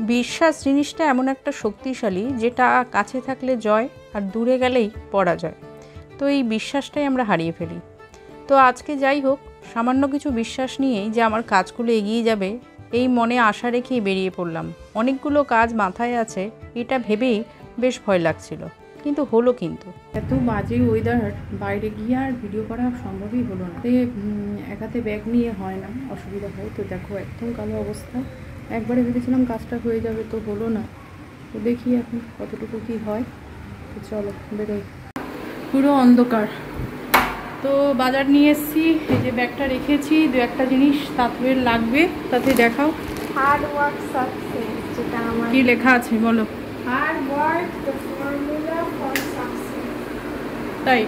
বিশ্বাস জিনিসটা এমন একটা শক্তিশালী, যেটা কাছে থাকলে জয় আর দূরে গেলেই পরাজয়। তো এই বিশ্বাসটাই আমরা হারিয়ে ফেলি। তো আজকে যাই হোক, সামান্য কিছু বিশ্বাস নিয়েই যে আমার কাজগুলো এগিয়ে যাবে এই মনে আশা রেখেই বেরিয়ে পড়লাম। অনেকগুলো কাজ মাথায় আছে, এটা ভেবেই বেশ ভয় লাগছিল, কিন্তু হলো। কিন্তু এত বাজে ওয়েদার, বাইরে গিয়ে আর ভিডিও করা সম্ভবই হলো না। এক হাতে ব্যাগ নিয়ে হয় না, অসুবিধা হয়। তো দেখো একদম কালো অবস্থা। একবারে ভেবেছিলাম কাজটা হয়ে যাবে, তো হলো না। তো দেখি এখন কতটুকু কি হয়। তো চলো বেরোই। পুরো অন্ধকার। তো বাজার নিয়ে এসেছি, এই যে ব্যাগটা রেখেছি। দু একটা জিনিস তাঁতের লাগবে, তাতে দেখাও। হার্ড ওয়ার্ক সাকসেস, যেটা আমার কি লেখা আছে বলো। Hard work the formula for success. তাই?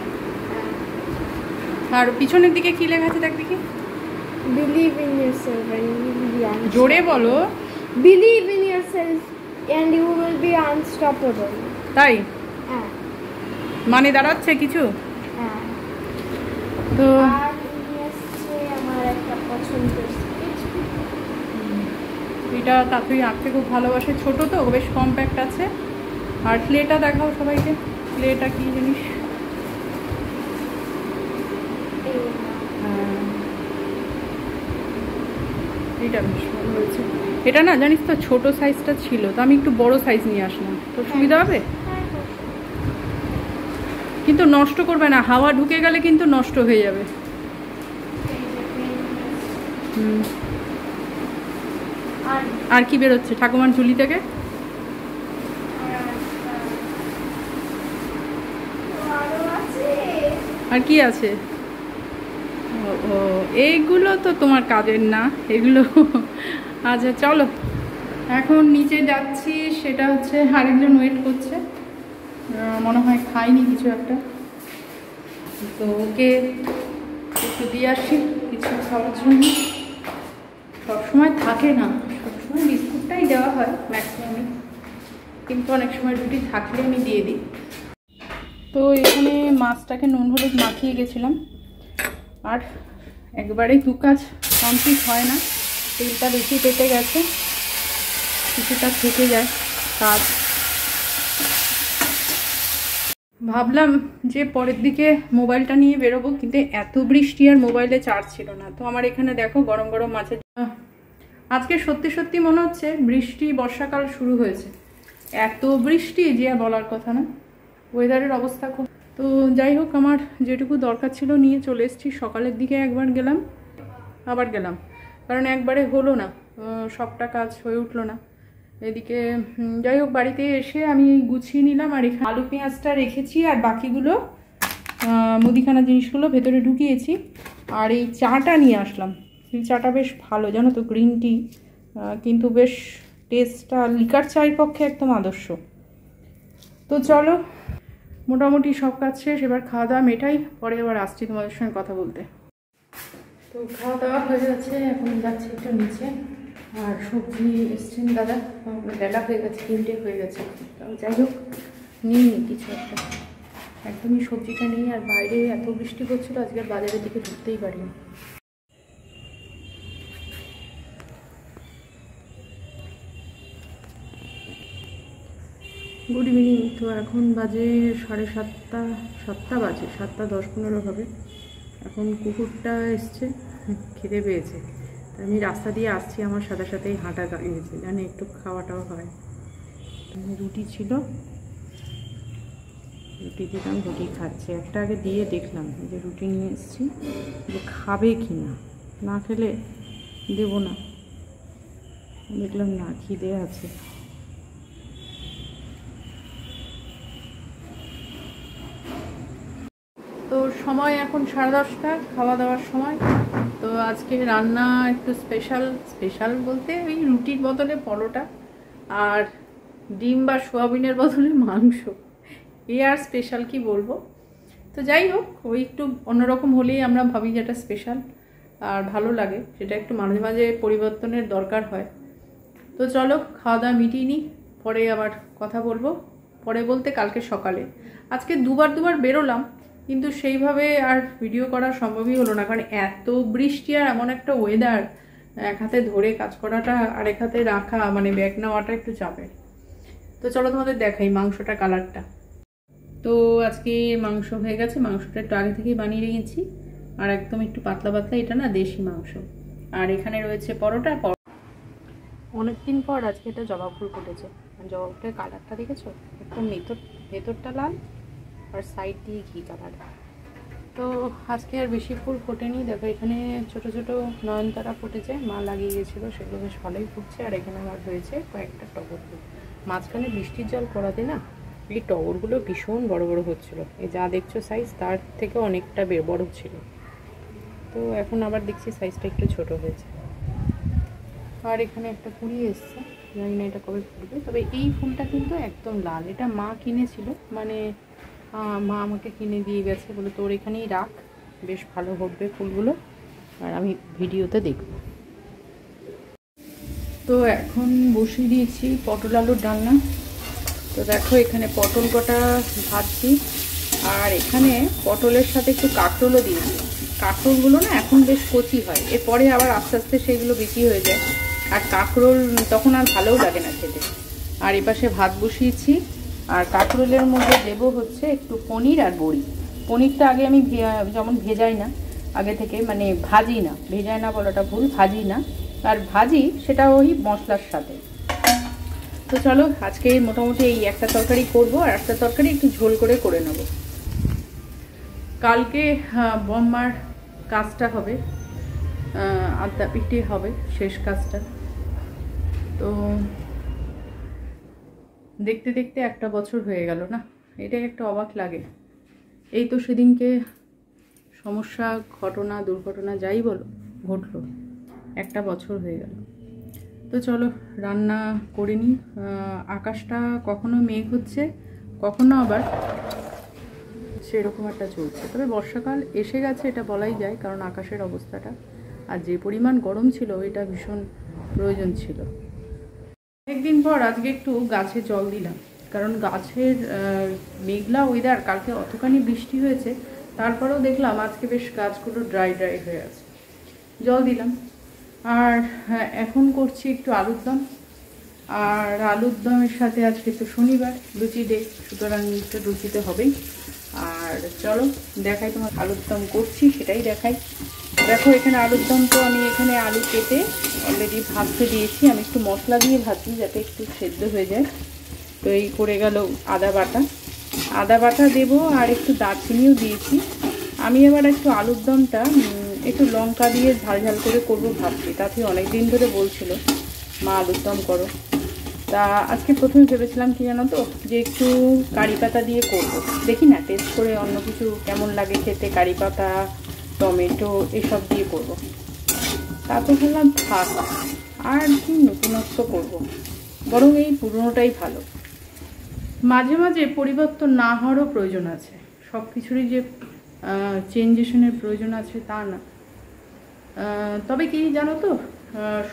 আর পিছনের দিকে কি লেখা আছে দেখ দেখি। Believe in yourself and you will be unstoppable. জোরে বলো। Believe in yourself and you will be unstoppable. তাই? হ্যাঁ। মানে দাঁড়াচ্ছে কিছু? হ্যাঁ। তো আর নিয়েছে আমার একটা পছন্দের স্কেচ। এটা তাড়াতাড়ি আঁকতে খুব ভালোবাসে, ছোট তো বেশ কম্প্যাক্ট আছে। আর ক্লেটা দেখাও সবাইকে, ক্লেটা কি জিনিস। এটা বেশ ভালো হয়েছে। এটা না জানিস তো ছোট সাইজটা ছিল, তো আমি একটু বড় সাইজ নিয়ে আসলাম। তো সুবিধা হবে, কিন্তু নষ্ট করবে না, হাওয়া ঢুকে গেলে কিন্তু নষ্ট হয়ে যাবে। আর কি বেরোচ্ছে ঠাকুমার ঝুলি থেকে? আর কি আছে? ও এইগুলো তো তোমার কাজের না এগুলো। আচ্ছা চলো, এখন নিচে যাচ্ছি। সেটা হচ্ছে আরেকজন ওয়েট করছে, মনে হয় খাইনি কিছু একটা। তো ওকে একটু দিয়ে আসি কিছু খাওয়ার জন্য। সবসময় থাকে না, সবসময় বিস্কুটটাই দেওয়া হয় ম্যাক্সিমামই, কিন্তু অনেক সময় রুটি থাকলে আমি দিয়ে দিই। তো এখানে মাছটাকে নুন হলুদ মাখিয়ে গেছিলাম, আর একবারেই দু কাজ কমপ্লিট হয় না। তেলটা বেশি পেটে গেছে, কিছুটা থেকে যায় কাজ। ভাবলাম যে পরের দিকে মোবাইলটা নিয়ে বেরোবো, কিন্তু এত বৃষ্টি আর মোবাইলে চার্জ ছিল না। তো আমার এখানে দেখো গরম গরম মাছের, আজকে সত্যি সত্যি মনে হচ্ছে বৃষ্টি, বর্ষাকাল শুরু হয়েছে। এত বৃষ্টি যে আর বলার কথা না, ওয়েদারের অবস্থা খুব। তো যাই হোক, আমার যেটুকু দরকার ছিল নিয়ে চলে এসেছি। সকালের দিকে একবার গেলাম, আবার গেলাম, কারণ একবারে হলো না, সবটা কাজ হয়ে উঠলো না। এদিকে যাই হোক, বাড়িতে এসে আমি গুছিয়ে নিলাম। আর এখানে আলু পেঁয়াজটা রেখেছি, আর বাকিগুলো মুদিখানা জিনিসগুলো ভেতরে ঢুকিয়েছি। আর এই চাটা নিয়ে আসলাম। এই চাটা বেশ ভালো জানো তো, গ্রিন টি, কিন্তু বেশ টেস্টটা লিকার চায়ের পক্ষে একদম আদর্শ। তো চলো, মোটামুটি সব কাজ শেষ, এবার খাওয়া দাওয়া মেটাই, পরে এবার আসছি তোমাদের সঙ্গে কথা বলতে। তো খাওয়া দাওয়া হয়ে যাচ্ছে, এখন যাচ্ছি একটু নিচে। আর সবজি এসছেন দাদা, বেলা হয়ে গেছে, 3টে হয়ে গেছে। তাও যাই হোক, নিই কিছু একটা, একদমই সবজিটা নিই। আর বাইরে এত বৃষ্টি করছিল, আজকে বাজারের দিকে ঢুকতেই পারিনি। Good evening. তো এখন বাজে 7:30, 7টা বাজে, 7:10-15 হবে। এখন কুকুরটা এসছে, খিদে পেয়েছে। আমি রাস্তা দিয়ে আসছি, আমার সাথে সাথেই হাঁটা দাঁড়িয়েছে, জানি একটু খাওয়াটাও হয়। রুটি ছিল, রুটি দিলাম, রুটি খাচ্ছে। একটা আগে দিয়ে দেখলাম যে রুটি নিয়ে এসেছি, যে খাবে কি না, না খেলে দেবো না। দেখলাম না, খিদে আছে। তো সময় এখন 10:30, খাওয়া দাওয়ার সময়। তো আজকে রান্না একটু স্পেশাল বলতে ওই রুটির বদলে পরোটা, আর ডিম বা সোয়াবিনের বদলে মাংস। এ আর স্পেশাল কি বলবো। তো যাই হোক, ওই একটু অন্যরকম হলেই আমরা ভাবি যেটা স্পেশাল আর ভালো লাগে, সেটা একটু মাঝে মাঝে পরিবর্তনের দরকার হয়। তো চলো খাওয়া দাওয়া মিটিয়ে নিই, পরে আবার কথা বলবো। পরে বলতে কালকে সকালে। আজকে দুবার বেরোলাম, কিন্তু সেইভাবে আর ভিডিও করা সম্ভবই হলো না, কারণ এত বৃষ্টি আর এমন একটা ওয়েদার এক হাতে ধরে কাজ করাটা আর এক হাতে রাখা মানে ব্যাগ নেওয়াটা একটু চাপের। তো চলো তোমাদের দেখাই মাংসটা কালারটা। তো আজকে মাংস হয়ে গেছে, মাংসটা একটু আগে থেকেই বানিয়ে রেখেছি আর একদম একটু পাতলা পাতলা, এটা না দেশি মাংস। আর এখানে রয়েছে পরোটা। অনেকদিন পর আজকে এটা জবা ফুল ফুটেছে, জবা ফুলের কালারটা দেখেছো, একদম ভেতরটা লাল আর সাইড দিয়ে ঘি কালার। তো আজকে আর বেশি ফুল ফোটেনি, দেখো এখানে ছোট ছোট নয়নতারা ফুটেছে, মা লাগিয়ে গেছিলো, সেগুলো বেশ ভালোই ফুটছে। আর এখানে আমার হয়েছে কয়েকটা টগর ফুল। মাঝখানে বৃষ্টির জল পড়াতে না এই টগরগুলো ভীষণ বড় বড় হচ্ছিলো, এই যা দেখছো সাইজ তার থেকে অনেকটা বড় ছিল। তো এখন আবার দেখছি সাইজটা একটু ছোট হয়েছে। আর এখানে একটা কুড়ি এসছে, জানি না এটা কবে ফুটবে। তবে এই ফুলটা কিন্তু একদম লাল, এটা মা কিনেছিল, মানে মা আমাকে কিনে দিয়ে গেছে, বলে তোর এখানেই রাখ, বেশ ভালো হবে ফুলগুলো, আর আমি ভিডিওতে দেখব। তো এখন বসিয়ে দিয়েছি পটল আলুর ডালনা। তো দেখো এখানে পটল কটা ভাজছি, আর এখানে পটলের সাথে একটু কাঁকরোলও দিয়েছি। কাঁকরোলগুলো না এখন বেশ কচি হয়, এরপরে আবার আস্তে আস্তে সেগুলো বেশি হয়ে যায়, আর কাঁকরোল তখন আর ভালোও লাগে না খেতে। আর এপাশে ভাত বসিয়েছি, আর কাঁকরোলের মধ্যে দেবো হচ্ছে একটু পনির আর বড়ি। পনিরটা আগে আমি যেমন ভেজাই না আগে থেকে, মানে ভাজি না, ভেজাই না বলাটা ভুল, ভাজি না, আর ভাজি সেটা ওই মশলার সাথে। তো চলো আজকে মোটামুটি এই একটা তরকারি করব, আর একটা তরকারি একটু ঝোল করে নেব। কালকে বম্মার কাজটা হবে, আদ্যা পিঠে হবে শেষ কাজটা। তো দেখতে দেখতে একটা বছর হয়ে গেল না, এটাই একটা অবাক লাগে। এই তো সেদিনকে সমস্যা, ঘটনা, দুর্ঘটনা যাই বলো ঘটলো, একটা বছর হয়ে গেল। তো চলো রান্না করে নিই। আকাশটা কখনো মেঘ হচ্ছে, কখনো আবার সেরকম একটা চলছে। তবে বর্ষাকাল এসে গেছে এটা বলাই যায়, কারণ আকাশের অবস্থাটা আর যে পরিমাণ গরম ছিল এটা ভীষণ প্রয়োজন ছিল। একদিন পর আজকে একটু গাছে জল দিলাম, কারণ গাছের মেঘলা ওয়েদার, কালকে অতখানি বৃষ্টি হয়েছে, তারপরেও দেখলাম আজকে বেশ গাছগুলো ড্রাই হয়ে আছে, জল দিলাম। আর এখন করছি একটু আলুর দম, আর আলুর দমের সাথে আজকে তো শনিবার, লুচি ডে, সুতরাং একটু লুচিতে হবেই। আর চলো দেখাই তোমার আলুর দম করছি, সেটাই দেখাই। দেখো এখানে আলুর দম, তো আমি এখানে আলু কেটে অলরেডি ভাজতে দিয়েছি, আমি একটু মশলা দিয়ে ভাজি যাতে একটু সেদ্ধ হয়ে যায়। তো এই করে গেল আদা বাটা দেবো, আর একটু দারচিনিও দিয়েছি। আমি আবার একটু আলুর দমটা একটু লঙ্কা দিয়ে ঝাল ঝাল করে করবো ভাবছি, তাতে অনেক দিন ধরে বলছিল মা আলুর দম করো। তা আজকে প্রথমে ভেবেছিলাম কি জানো তো, যে একটু কারি পাতা দিয়ে করবো, দেখি না টেস্ট করে অন্য কিছু কেমন লাগে খেতে, কারি পাতা, টমেটো এসব দিয়ে করবো। তারপর ভাবলাম থাক, আর কি নতুনত্ব করবো, বরং এই পুরনোটাই ভালো। মাঝে মাঝে পরিবর্তন না হওয়ারও প্রয়োজন আছে, সব কিছুরই যে চেঞ্জেশনের প্রয়োজন আছে তা না। তবে কি জানো তো,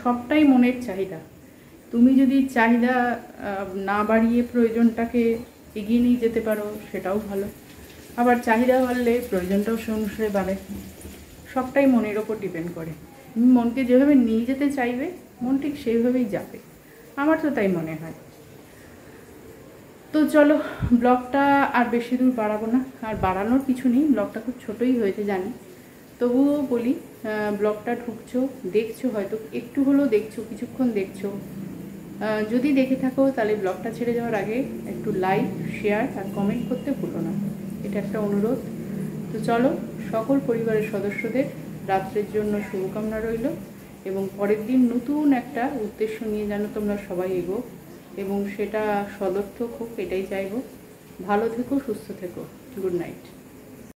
সবটাই মনের চাহিদা। তুমি যদি চাহিদা না বাড়িয়ে প্রয়োজনটাকে এগিয়ে নিয়ে যেতে পারো সেটাও ভালো, আবার চাহিদা বাড়লে প্রয়োজনটাও সে অনুসারে বাড়ে। সবটাই মনের ওপর ডিপেন্ড করে, তুমি মনকে যেভাবে নিয়ে যেতে চাইবে মন ঠিক সেইভাবেই যাবে, আমার তো তাই মনে হয়। তো চলো ব্লগটা আর বেশি দূর বাড়াবো না, আর বাড়ানোর কিছু নেই, ব্লগটা খুব ছোটোই হয়েছে জানি, তবুও বলি ব্লগটা ঢুকছো, দেখছো, হয়তো একটু হলেও দেখছো, কিছুক্ষণ দেখছো, যদি দেখে থাকো তাহলে ব্লগটা ছেড়ে যাওয়ার আগে একটু লাইক, শেয়ার আর কমেন্ট করতে ভুলো না, এটা একটা অনুরোধ। তো চলো সকল পরিবারের সদস্যদের রাত্রের জন্য শুভকামনা রইল, এবং পরের দিন নতুন একটা উদ্দেশ্য নিয়ে যেন তোমরা সবাই এগো, এবং সেটা সদর্থক হোক এটাই চাইবো। ভালো থেকো, সুস্থ থেকো, গুড নাইট।